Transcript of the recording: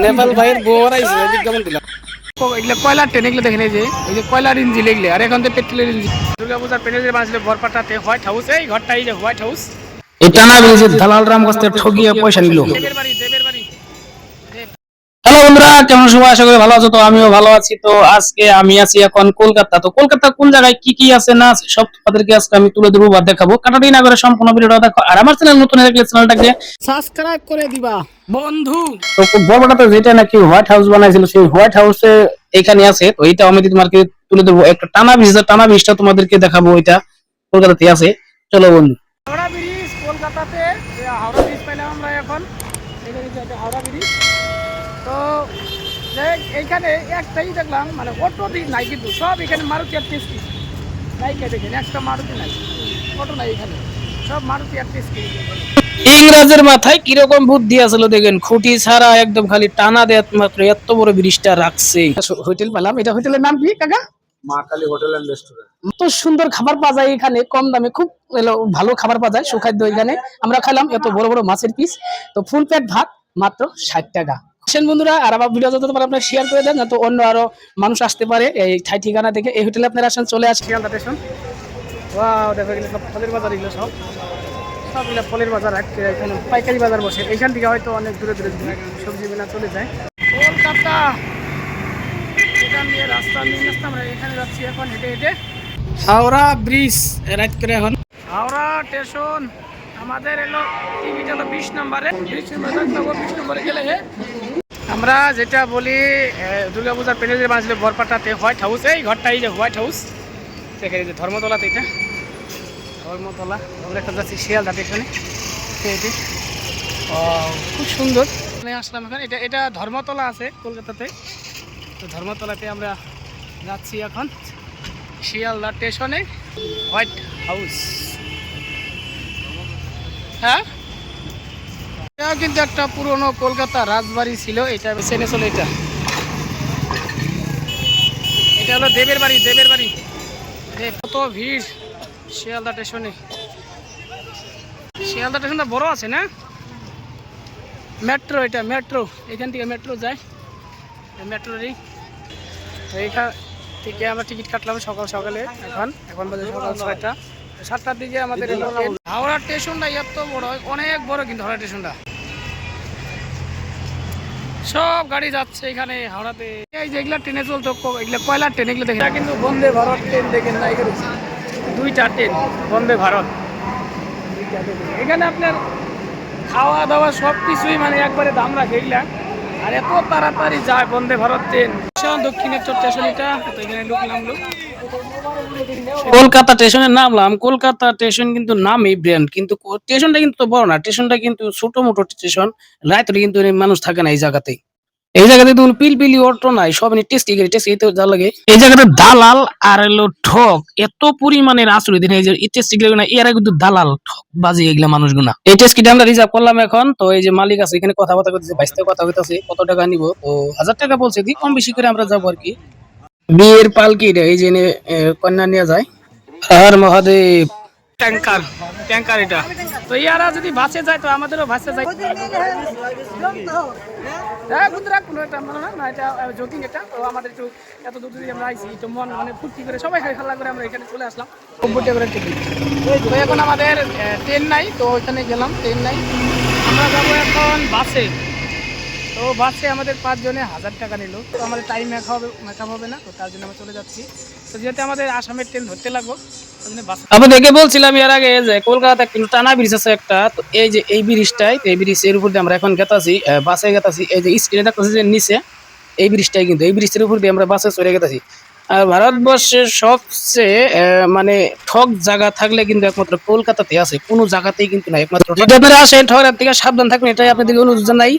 নেপাল ভাইয়ের বউরা আইছে বিজ্ঞাপন দিলাম। এগুলো কয়লার ট্রেন, এগুলো দেখেন এই যে কয়লার ইঞ্জিন এগুলো, আর এখন তো পেট্রোলের ইঞ্জিন। দুর্গাপূজার প্যান্ডেল বানাইছিল বরপাটাতে হোয়াইট হাউস, এই ঘরটা এই যে হোয়াইট হাউস। এই টানা ব্রিজের দালাল রামগস্তের ঠগিয়ে পয়সা নিল। দেবের বাড়ি, দেবের বাড়ি। হ্যালো বন্ধুরা, কেমন সবাই? আশা করি ভালো আছো। তো আমিও ভালো আছি। তো আজকে আমি আছি এখন কলকাতা। তো কলকাতা কোন জায়গায় কি কি আছে না আছে সব তোমাদেরকে আজকে আমি তুলে ধরবো বা দেখাবো। কাটাটি না করে সম্পূর্ণ ভিডিওটা দেখো। আর আমার চ্যানেল নতুন হলে চ্যানেলটাকে সাবস্ক্রাইব করে দিবা বন্ধু। তো বড়টাতে যেটা নাকি হোয়াইট হাউস বানাইছিল সেই হোয়াইট হাউসে এখানে আছে। তো এইটা আমি তোমাদেরকে তুলে দেবো। একটা টানা ব্রিজটা তোমাদেরকে দেখাবো। এটা কলকাতাতে আছে। চলো বন্ধু। হাওড়া ব্রিজ কলকাতাতে, হাওড়া ব্রিজ পাইলাম আমরা এখন। হাওড়া ব্রিজ তো এইখানে একটাই দেখলাম, মানে অটো দিক নাই, কিন্তু সব এখানে মারুতি আর টেস্টি নাই। কে দেখেন একটা মারুতি নাই, অটো নাই এখানে, সব মারুতি আর টেস্টি। ইংরেজের মাথায় কিরকম বুদ্ধি আসলো দেখেন, খুঁটি ছাড়া একদম খালি টানা দেয় মাত্র এত বড় ব্রিজটা রাখছে। হোটেল পেলাম, এটা হোটেলের নাম কি কাকা? মা কালী হোটেল এন্ড রেস্টুরেন্ট। এত সুন্দর খাবার পাওয়া যায় এখানে, কম দামে খুব ভালো খাবার পাওয়া যায়, সুখাদ্য। এখানে আমরা খাইলাম এত বড় বড় মাছের পিস। তো ফুল প্লেট ভাত মাত্র 60 টাকা। বন্ধুরা, আর আমার ভিডিও যত পারে আপনারা শেয়ার করে দেন, যাতে অন্য আরো মানুষ আসতে পারে এই ঠাই ঠিকানা থেকে। এই হোটেলে আপনারা আসেন, চলে আসেন শিয়ালদা স্টেশন। ওয়াও, দেখো এগুলো সব ফলের বাজার, এগুলো সব সবগুলো ফলের বাজার। এখানে পাইকারি বাজার বসে। এইখান থেকে হয়তো অনেক দূরে দূরে সবজি মেলা চলে যায়। কলকাতা এখান দিয়ে রাস্তা মেন রাস্তা, আমরা এখানে যাচ্ছি এখন হেঁটে হেঁটে। হাওড়া ব্রিজ রাইট করে এখন হাওড়া স্টেশন। আমাদের এলো টিকিট হলো 20 নম্বরে। 20 নম্বরে গেলে আমরা যেটা বলি দুর্গাপূজার প্যান্ডেল বানাইছিল বরপাটাতে হোয়াইট হাউস, এই ঘরটা এই যে হোয়াইট হাউস। দেখেন এই যে ধর্মতলাতে, এটা ধর্মতলা। আমরা এখন যাচ্ছি শিয়ালদা স্টেশনে। খুব সুন্দর আসলাম এখন। এটা ধর্মতলা আছে কলকাতাতে। তো ধর্মতলাতে আমরা যাচ্ছি এখন শিয়ালদা স্টেশনে, হোয়াইট হাউস। হ্যাঁ, এটা কিন্তু একটা পুরনো কলকাতা রাজবাড়ি ছিল। এটা চেনে চলে, এটা হলো দেবের বাড়ি, দেবের বাড়ি। কত ভিড় শিয়ালদা স্টেশনে। শিয়ালদা স্টেশনটা বড় আছে না? মেট্রো, এটা মেট্রো, এখান থেকে মেট্রো যায় মেট্রোরই। তো এইখান থেকে আমরা টিকিট কাটলাম সকাল সকালে। এখন বাজে সকাল 6টা। 7টার দিকে আমাদের হাওড়া স্টেশনটা এত বড়, অনেক বড় কিন্তু হাওড়া স্টেশনটা। সব গাড়ি যাচ্ছে এখানে হাওড়াতে। এই যেগুলা ট্রেনে চলতো, এগুলো কয়লার ট্রেন, এগুলো দেখেন। কিন্তু বন্দে ভারত ট্রেন দেখেন না, এখানে 2টা ট্রেন বন্দে ভারত। এখানে আপনার খাওয়া দাওয়া সব কিছুই মানে একবারে দাম রাখে এগুলা। আর এত তাড়াতাড়ি যায় বন্দে ভারত ট্রেন। দক্ষিণেশ্বর স্টেশন এটা। তো এখানে ঢুকলাম, কলকাতা স্টেশনে নামলাম। কলকাতা স্টেশন কিন্তু নামই ব্র্যান্ড, কিন্তু স্টেশনটা কিন্তু বড় না। স্টেশনটা কিন্তু ছোট মোটো স্টেশন। রাত্রে কিন্তু মানুষ থাকে না এই জায়গাতে। এই জায়গাতে তো পিলপিলি অটো নাই, সব টেস্টি টেস্টি যা লাগে। এই জায়গাতে দালাল আর হলো ঠক এত পরিমাণের আসলে দিন। এই যে টেস্টি না, এরা কিন্তু দালাল ঠক বাজে এগুলা মানুষগুলা। এই টেস্টি আমরা রিজার্ভ করলাম এখন। তো এই যে মালিক আছে এখানে কথাবার্তা করতেছে, 22 টাকা কথা হইতেছে, কত টাকা নিবো। তো 1000 টাকা বলছে, দি কম বেশি করে আমরা যাবো আর কি। বিয়ের পালকি এই যে কন্যা নিয়ে যায়। আর মহাদেব ট্যাঙ্কার, ট্যাঙ্কার এটা। তো ইয়ারা যদি বাসে যায় তো আমাদেরও বাসে যায়। হ্যাঁ বন্ধুরা, কোনো একটা মনে হয় না, এটা জোকিং এটা। তো আমাদের একটু এত দূর যদি আমরা আইসি, তো মন মানে ফুর্তি করে সবাই খেলা করে আমরা এখানে চলে আসলাম। 90 টাকা করে টিকিট। তো এখন আমাদের ট্রেন নাই, তো ওইখানে গেলাম, ট্রেন নাই। আমরা যাবো এখন বাসে। তো বাসে আমাদের 5 জনে 1000 টাকা নিল। তো আমাদের টাইম মেকআপ হবে না, তো তার জন্য আমরা চলে যাচ্ছি। তো যেহেতু আমাদের আসামের ট্রেন ধরতে লাগবো, আপনাদেরকে বলছিলাম এর আগে যে কলকাতা কিন্তু টানা ব্রিজ আছে একটা। তো এই যে এই ব্রিজটাই, এই ব্রিজের উপর দিয়ে আমরা এখন গেতাছি, বাসে গেতাছি। এই যে স্ক্রিনে দেখতেছি যে নিচে এই ব্রিজটাই, কিন্তু এই ব্রিজের উপর দিয়ে আমরা বাসে চলে গেতাছি। আর ভারতবর্ষের সবচেয়ে মানে ঠক জায়গা থাকলে কিন্তু একমাত্র কলকাতাতে আছে, কোনো জায়গাতেই কিন্তু না। একমাত্র যদি আপনারা আসেন ঠকের থেকে সাবধান থাকবেন, এটাই আপনাদেরকে অনুরোধ জানাই।